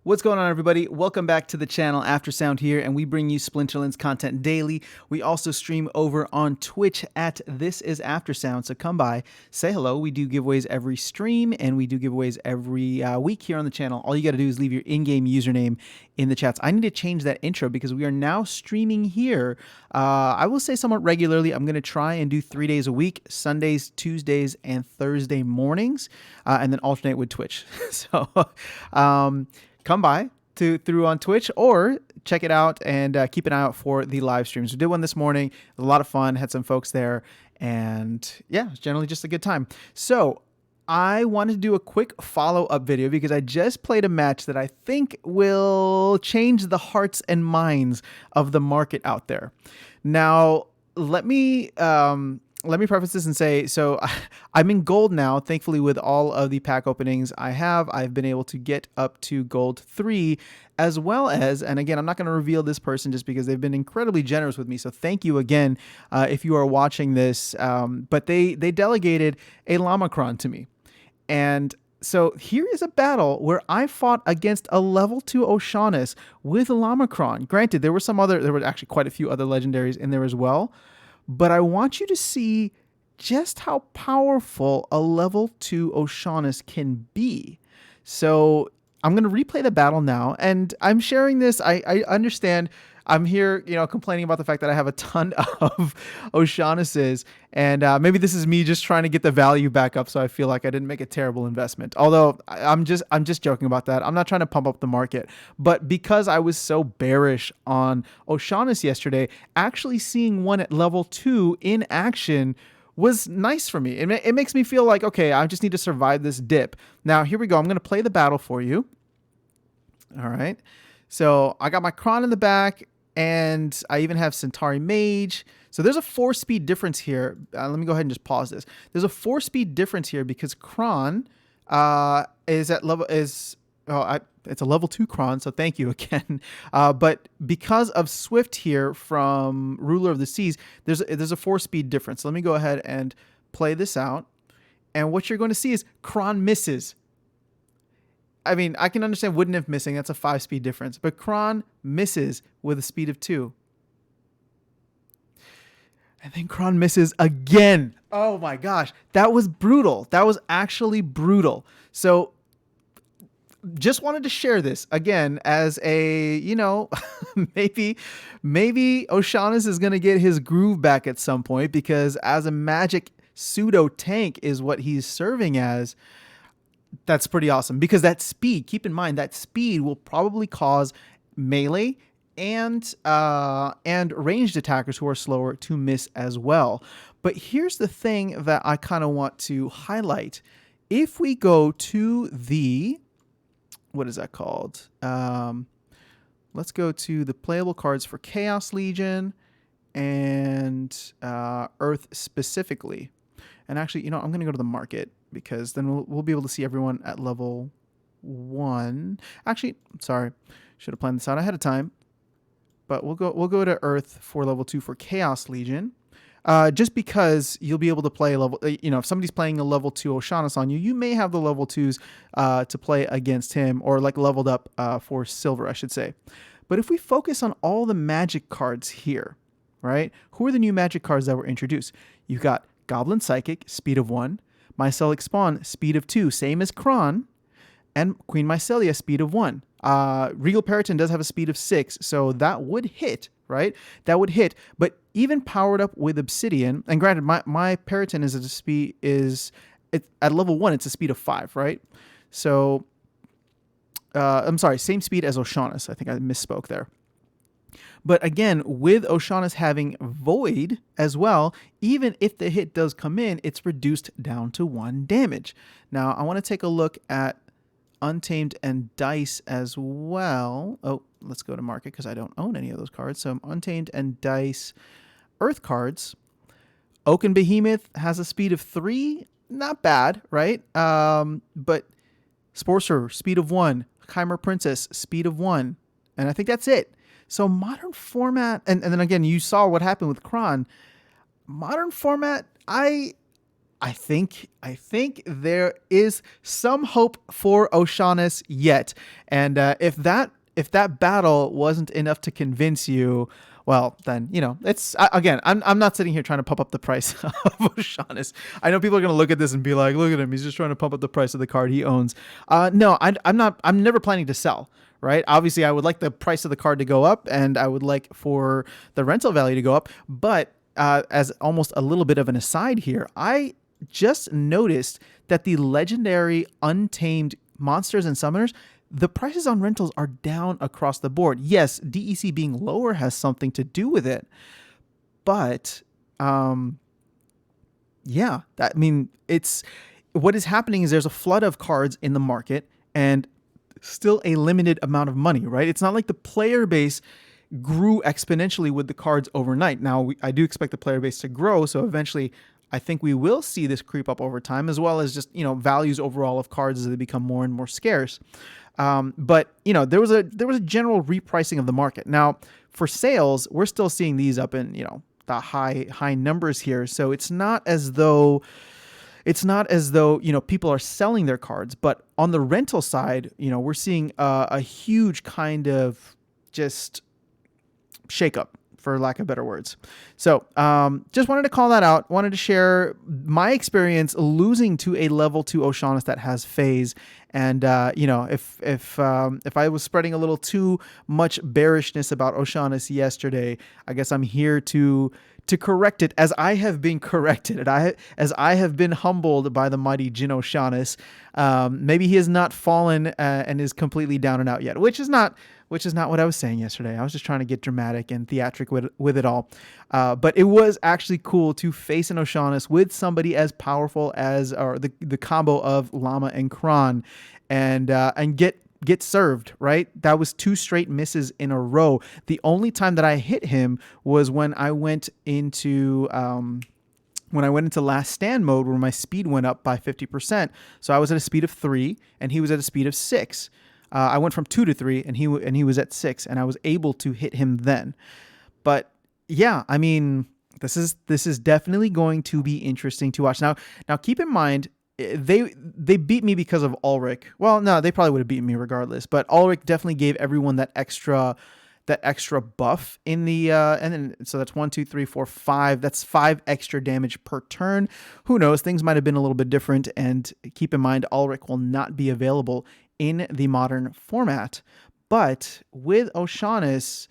What's going on, everybody? Welcome back to the channel. Aftersound here, and we bring you Splinterlands content daily. We also stream over on Twitch at This Is Aftersound, so come by, say hello. We do giveaways every stream, and we do giveaways every week here on the channel. All you got to do is leave your in-game username in the chats. I need to change that intro because we are now streaming here. I will say somewhat regularly. I'm going to try and do 3 days a week, Sundays, Tuesdays, and Thursday mornings, and then alternate with Twitch. So, come by through on Twitch or check it out and keep an eye out for the live streams. We did one this morning. It was a lot of fun. Had some folks there. And yeah, it's generally just a good time. So I wanted to do a quick follow-up video because I just played a match that I think will change the hearts and minds of the market out there. Now, let me preface this and say, so I'm in gold now, thankfully, with all of the pack openings I've been able to get up to gold 3, as well as, and again, I'm not going to reveal this person just because they've been incredibly generous with me, so thank you again if you are watching this, but they delegated a Lamacron to me. And so here is a battle where I fought against a level 2 Oshanuus with Lamacron. Granted, there were actually quite a few other legendaries in there as well, but I want you to see just how powerful a level 2 Oshanuus can be. So I'm going to replay the battle now, and I'm sharing this. I understand I'm here, complaining about the fact that I have a ton of Oshanuses, and maybe this is me just trying to get the value back up, so I feel like I didn't make a terrible investment. Although I'm just joking about that. I'm not trying to pump up the market, but because I was so bearish on Oshanuus yesterday, actually seeing one at level 2 in action was nice for me. It makes me feel like, okay, I just need to survive this dip. Now here we go. I'm going to play the battle for you. All right. So I got my Kron in the back, and I even have Centauri Mage. So there's a 4-speed difference here. Let me go ahead and just pause this. There's a 4-speed difference here because Kron is at level it's a level 2 Kron, so thank you again. But because of Swift here from Ruler of the Seas, there's a 4-speed difference. So let me go ahead and play this out. And what you're going to see is Kron misses. I mean, I can understand wouldn't have missing. That's a 5-speed difference. But Kron misses with a speed of 2. And then Kron misses again. Oh my gosh. That was brutal. That was actually brutal. So just wanted to share this again as a, maybe Oshanuus is going to get his groove back at some point, because as a magic pseudo tank is what he's serving as. That's pretty awesome, because that speed, keep in mind, that speed will probably cause melee and ranged attackers who are slower to miss as well. But here's the thing that I kind of want to highlight. If we go to the, what is that called? Let's go to the playable cards for Chaos Legion and Earth specifically. And actually, I'm going to go to the market, because then we'll be able to see everyone at level 1. Actually, sorry, should have planned this out ahead of time. But we'll go to Earth for level 2 for Chaos Legion, just because you'll be able to play level. If somebody's playing a level 2 Oshanuus on you, you may have the level 2s to play against him, or like leveled up for silver, I should say. But if we focus on all the magic cards here, right? Who are the new magic cards that were introduced? You've got Goblin Psychic, speed of 1. Mycelic Spawn, speed of 2, same as Kron. And Queen Mycelia, speed of 1. Regal Periton does have a speed of 6, so that would hit, right? That would hit. But even powered up with Obsidian, and granted, my Periton at level 1, it's a speed of 5, right? So, I'm sorry, same speed as Oshanuus. I think I misspoke there. But again, with Oshanuus having Void as well, even if the hit does come in, it's reduced down to 1 damage. Now, I want to take a look at Untamed and Dice as well. Oh, let's go to market because I don't own any of those cards. So Untamed and Dice Earth cards. Oaken Behemoth has a speed of 3. Not bad, right? But Sporcer, speed of 1. Chimera Princess, speed of 1. And I think that's it. So modern format, and then again, you saw what happened with Kron. Modern format, I I think there is some hope for Oshanuus yet, and if that battle wasn't enough to convince you, well, then it's again. I'm not sitting here trying to pump up the price of Oshanuus. I know people are gonna look at this and be like, "Look at him, he's just trying to pump up the price of the card he owns." No, I'm not. I'm never planning to sell. Right? Obviously, I would like the price of the card to go up, and I would like for the rental value to go up. But as almost a little bit of an aside here, I just noticed that the legendary untamed monsters and summoners, the prices on rentals are down across the board. Yes, DEC being lower has something to do with it, but yeah, it's what is happening is there's a flood of cards in the market and still a limited amount of money, right? It's not like the player base grew exponentially with the cards overnight. Now, I do expect the player base to grow, so eventually I think we will see this creep up over time, as well as just values overall of cards as they become more and more scarce. But there was a general repricing of the market. Now, for sales, we're still seeing these up in the high numbers here. So it's not as though people are selling their cards, but on the rental side, we're seeing a huge kind of just shakeup, for lack of better words. So just wanted to call that out. Wanted to share my experience losing to a level 2 Oshanuus that has phase. And if I was spreading a little too much bearishness about Oshanuus yesterday, I guess I'm here to correct it, as I have been corrected, as I have been humbled by the mighty Djinn Oshanuus. Maybe he has not fallen and is completely down and out yet, which is not what I was saying yesterday. I was just trying to get dramatic and theatric with it all. But it was actually cool to face an Oshanuus with somebody as powerful as the combo of Llama and Kron, and get served, right? That was 2 straight misses in a row. The only time that I hit him was when I went into last stand mode, where my speed went up by 50%. So I was at a speed of 3 and he was at a speed of 6. I went from 2 to 3 and he was at 6, and I was able to hit him then. But yeah, this is definitely going to be interesting to watch. Now keep in mind, they beat me because of Ulrich. Well, no, they probably would have beaten me regardless, but Ulrich definitely gave everyone that extra buff in the and then so that's 1, 2, 3, 4, 5. That's 5 extra damage per turn. Who knows? Things might have been a little bit different. And keep in mind, Ulrich will not be available in the modern format. But with Oshanuus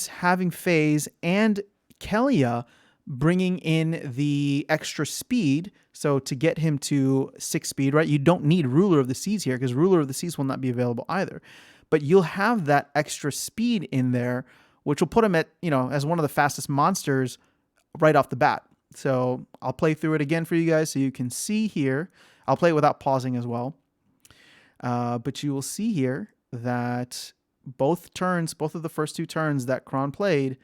having phase and Kelia bringing in the extra speed, so to get him to 6 speed, right? You don't need Ruler of the Seas here, because Ruler of the Seas will not be available either. But you'll have that extra speed in there, which will put him at, as one of the fastest monsters right off the bat. So I'll play through it again for you guys so you can see here. I'll play it without pausing as well. But you will see here that both of the first 2 turns that Kron played,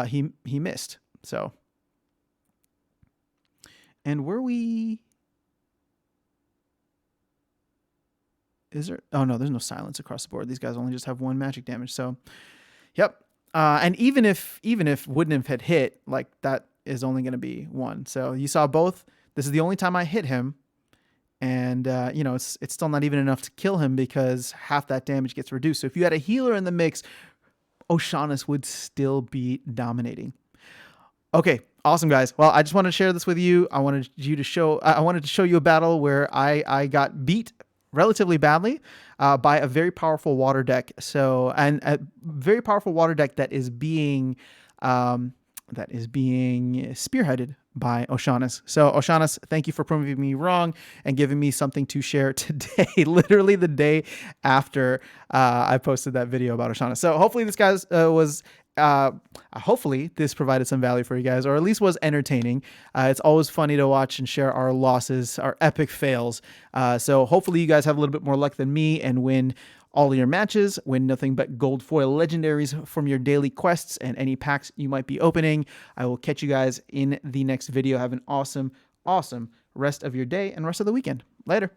he missed. So, and were we? Is there? Oh no, there's no silence across the board. These guys only just have 1 magic damage. So, yep. And even if Woodnymph had hit, like, that is only going to be 1. So you saw both. This is the only time I hit him, and it's still not even enough to kill him, because half that damage gets reduced. So if you had a healer in the mix, Oshanuus would still be dominating. Okay, awesome, guys. Well, I just wanted to share this with you. I wanted to show you a battle where I got beat relatively badly by a very powerful water deck. So, and a very powerful water deck that is being spearheaded by Oshanuus. So Oshanuus, thank you for proving me wrong and giving me something to share today, literally the day after I posted that video about Oshanuus. So hopefully this guys hopefully this provided some value for you guys, or at least was entertaining. It's always funny to watch and share our losses, our epic fails. So hopefully you guys have a little bit more luck than me and win all your matches, win nothing but gold foil legendaries from your daily quests and any packs you might be opening. I will catch you guys in the next video. Have an awesome rest of your day and rest of the weekend. Later.